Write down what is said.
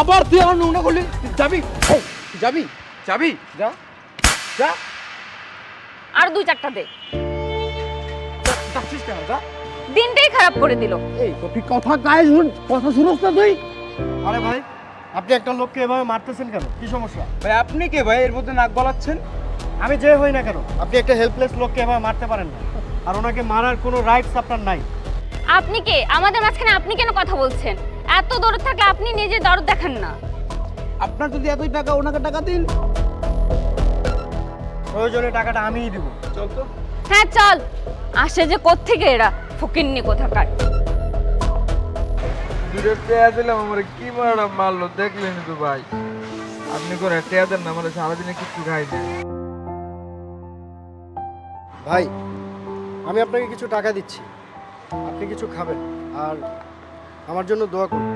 আবার তুই আমার নোংরা করলি, যাবি যাবি যাবি, যা যা, আর 2-4টা দে। যাচ্ছিস কেন, যা। দিনটাই খারাপ করে দিল। এই তুই কথা গায়ে শুন, কথা শুনোস না তুই? আরে ভাই, আপনি একটা লোককে এভাবে মারতেছেন কেন? কি সমস্যা? ভাই আপনি কে ভাই এর মধ্যে নাক গলাচ্ছেন? আমি যে হই না কেন, আপনি একটা হেল্পলেস লোককে এভাবে মারতে পারেন না। আর ওনাকে মারার কোনো রাইটস আপনার নাই। আপনি কে? আমাদের মাঝখানে আপনি কেন কথা বলছেন? এত দরদ থাকলে আপনি নিজে দরদ দেখান না। আপনার যদি এতই টাকা, ওনাকে টাকা দিন। প্রয়োজনে টাকাটা আমিই দেবো। চল তো। হ্যাঁ চল। আসে যে কোত্থেকে এরা, ফকিন্নি কোথাকার। দুটো টেয়া দিলাম, আমার কি মারা মারলো দেখলেন তো ভাই। আপনি করে টেয়া দেন না, আমার সারাদিনে কিছু খাই না। ভাই, আমি আপনাকে কিছু টাকা দিচ্ছি, আপনি কিছু খাবেন আর আমার জন্য দোয়া করুন।